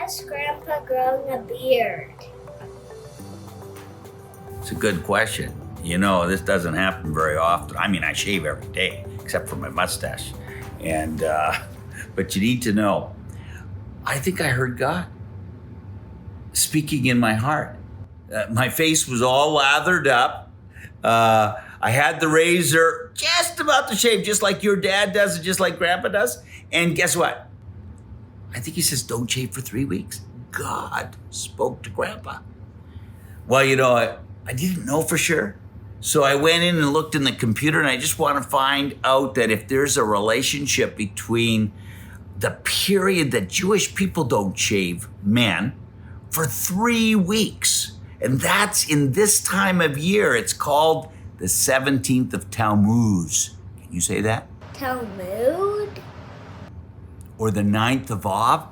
has Grandpa grown a beard? It's a good question. You know, this doesn't happen very often. I mean, I shave every day, except for my mustache. But you need to know, I think I heard God speaking in my heart. My face was all lathered up. I had the razor just about to shave, just like your dad does and just like Grandpa does. And guess what? I think he says, don't shave for 3 weeks. God spoke to Grandpa. Well, you know, I didn't know for sure. So I went in and looked in the computer, and I just want to find out that if there's a relationship between the period that Jewish people don't shave, men, for 3 weeks. And that's in this time of year. It's called the 17th of Tammuz. Can you say that? Talmud? Or the 9th of Av.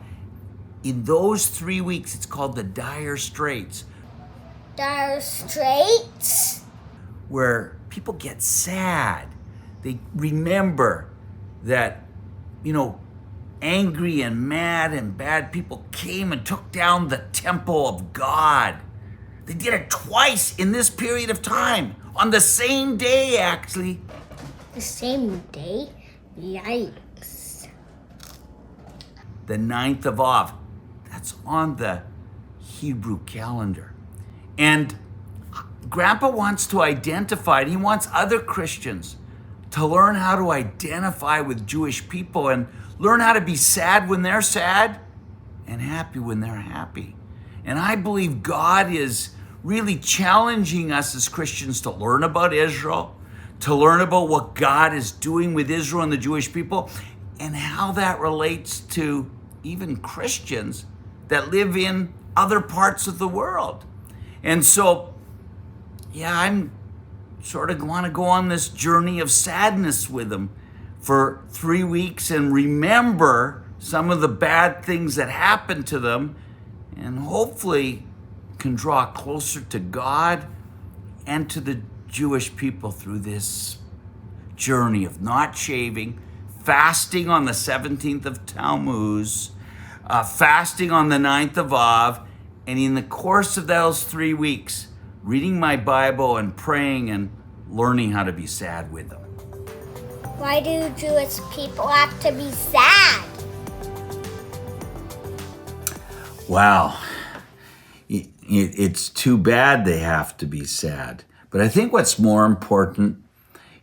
In those 3 weeks, it's called the Dire Straits. Dire Straits? Where people get sad. They remember that, you know, angry and mad and bad people came and took down the temple of God. They did it twice in this period of time, on the same day, actually. The same day? Yikes. The 9th of Av. That's on the Hebrew calendar. And Grandpa wants to identify, and he wants other Christians to learn how to identify with Jewish people and learn how to be sad when they're sad and happy when they're happy. And I believe God is really challenging us as Christians to learn about Israel, to learn about what God is doing with Israel and the Jewish people, and how that relates to even Christians that live in other parts of the world. And so, yeah, I'm sort of want to go on this journey of sadness with them for 3 weeks and remember some of the bad things that happened to them, and hopefully can draw closer to God and to the Jewish people through this journey of not shaving, fasting on the 17th of Tammuz, fasting on the 9th of Av, and in the course of those 3 weeks, reading my Bible and praying and learning how to be sad with them. Why do Jewish people have to be sad? Wow. It's too bad they have to be sad. But I think what's more important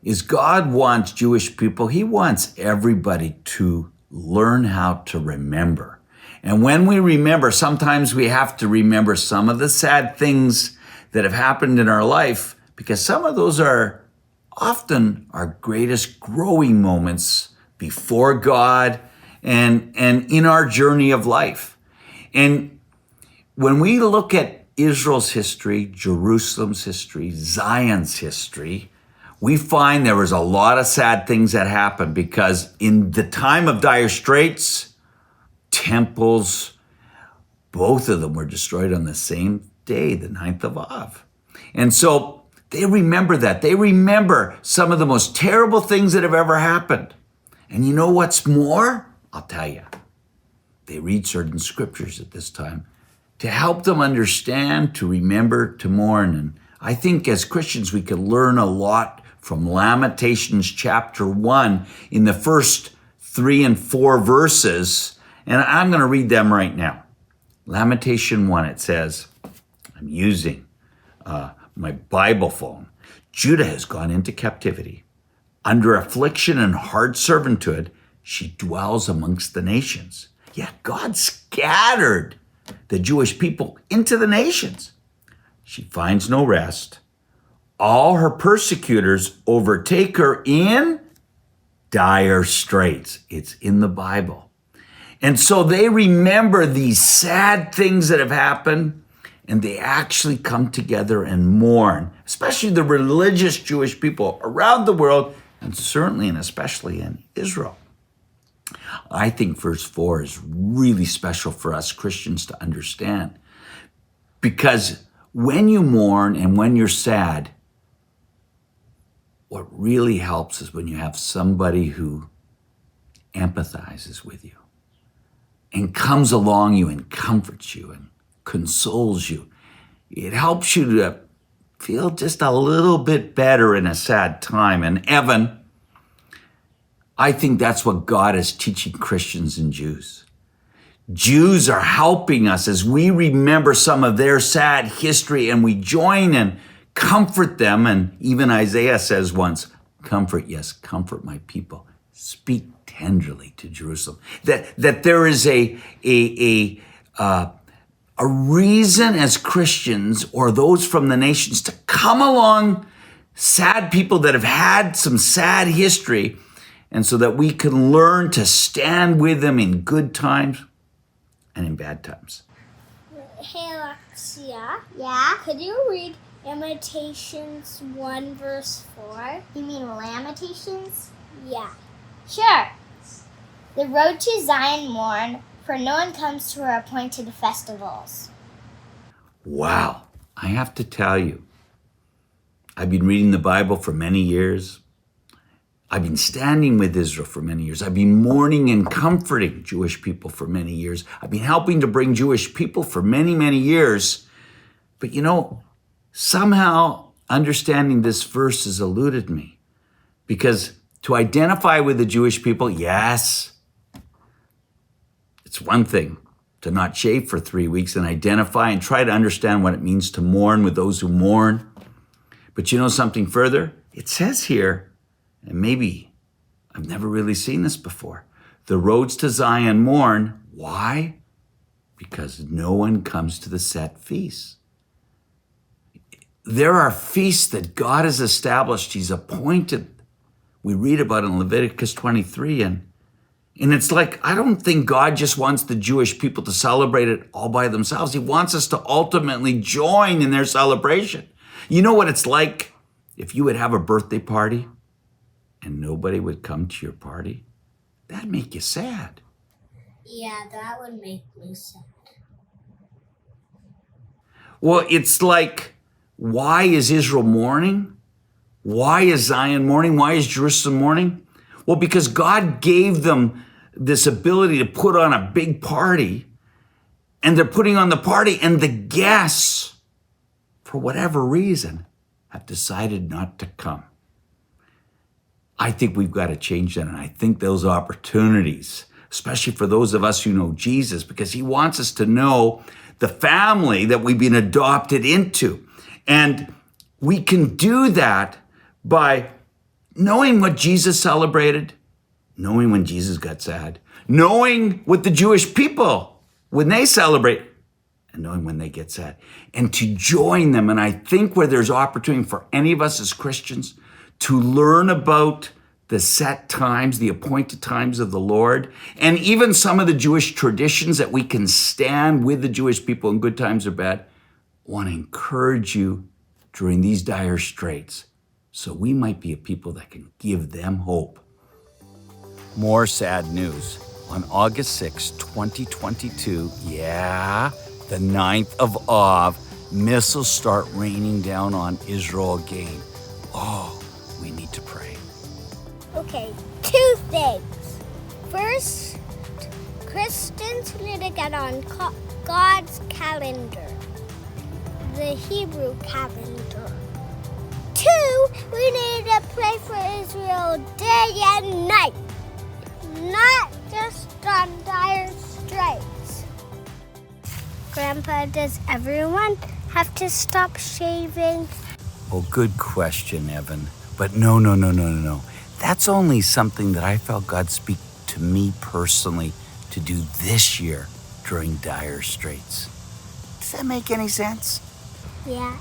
is God wants Jewish people, he wants everybody to learn how to remember. And when we remember, sometimes we have to remember some of the sad things that have happened in our life, because some of those are often our greatest growing moments before God and in our journey of life. And when we look at Israel's history, Jerusalem's history, Zion's history, we find there was a lot of sad things that happened, because in the time of dire straits, temples, both of them were destroyed on the same day, the 9th of Av. And so they remember that. They remember some of the most terrible things that have ever happened. And you know what's more? I'll tell you. They read certain scriptures at this time to help them understand, to remember, to mourn. And I think as Christians, we can learn a lot from Lamentations chapter 1 in the first 3 and 4 verses. And I'm going to read them right now. Lamentation 1, it says, I'm using my Bible phone. Judah has gone into captivity. Under affliction and hard servitude, she dwells amongst the nations. Yeah, God scattered the Jewish people into the nations. She finds no rest. All her persecutors overtake her in dire straits. It's in the Bible. And so they remember these sad things that have happened, and they actually come together and mourn, especially the religious Jewish people around the world, and certainly and especially in Israel. I think verse 4 is really special for us Christians to understand, because when you mourn and when you're sad, what really helps is when you have somebody who empathizes with you, and comes along you and comforts you and consoles you. It helps you to feel just a little bit better in a sad time. And Evan, I think that's what God is teaching Christians and Jews. Jews are helping us as we remember some of their sad history and we join and comfort them. And even Isaiah says once, comfort, yes, comfort my people. Speak tenderly to Jerusalem. That there is a reason as Christians or those from the nations to come along sad people that have had some sad history, and so that we can learn to stand with them in good times and in bad times. Hey, Alexia. Yeah? Could you read Lamentations 1 verse 4? You mean Lamentations? Yeah. Sure. The road to Zion mourn, for no one comes to her appointed festivals. Wow. I have to tell you, I've been reading the Bible for many years. I've been standing with Israel for many years. I've been mourning and comforting Jewish people for many years. I've been helping to bring Jewish people for many, many years. But you know, somehow understanding this verse has eluded me. Because to identify with the Jewish people, yes, it's one thing to not shave for 3 weeks and identify and try to understand what it means to mourn with those who mourn. But you know something further? It says here, and maybe I've never really seen this before, the roads to Zion mourn. Why? Because no one comes to the set feasts. There are feasts that God has established. He's appointed. We read about it in Leviticus 23, and it's like, I don't think God just wants the Jewish people to celebrate it all by themselves. He wants us to ultimately join in their celebration. You know what it's like if you would have a birthday party and nobody would come to your party? That'd make you sad. Yeah, that would make me sad. Well, it's like, why is Israel mourning? Why is Zion mourning? Why is Jerusalem mourning? Well, because God gave them this ability to put on a big party, and they're putting on the party, and the guests, for whatever reason, have decided not to come. I think we've got to change that, and I think those opportunities, especially for those of us who know Jesus, because he wants us to know the family that we've been adopted into. And we can do that by knowing what Jesus celebrated, knowing when Jesus got sad, knowing what the Jewish people, when they celebrate, and knowing when they get sad, and to join them. And I think where there's opportunity for any of us as Christians to learn about the set times, the appointed times of the Lord, and even some of the Jewish traditions that we can stand with the Jewish people in good times or bad, I want to encourage you during these dire straits, so we might be a people that can give them hope. More sad news. On August 6, 2022, the 9th of Av, missiles start raining down on Israel again. Oh, we need to pray. Okay, 2 things. First, Christians need to get on God's calendar, the Hebrew calendar. 2, we need to pray for Israel day and night, not just on dire straits. Grandpa, does everyone have to stop shaving? Oh, good question, Evan. But no. That's only something that I felt God speak to me personally to do this year during dire straits. Does that make any sense? Yeah.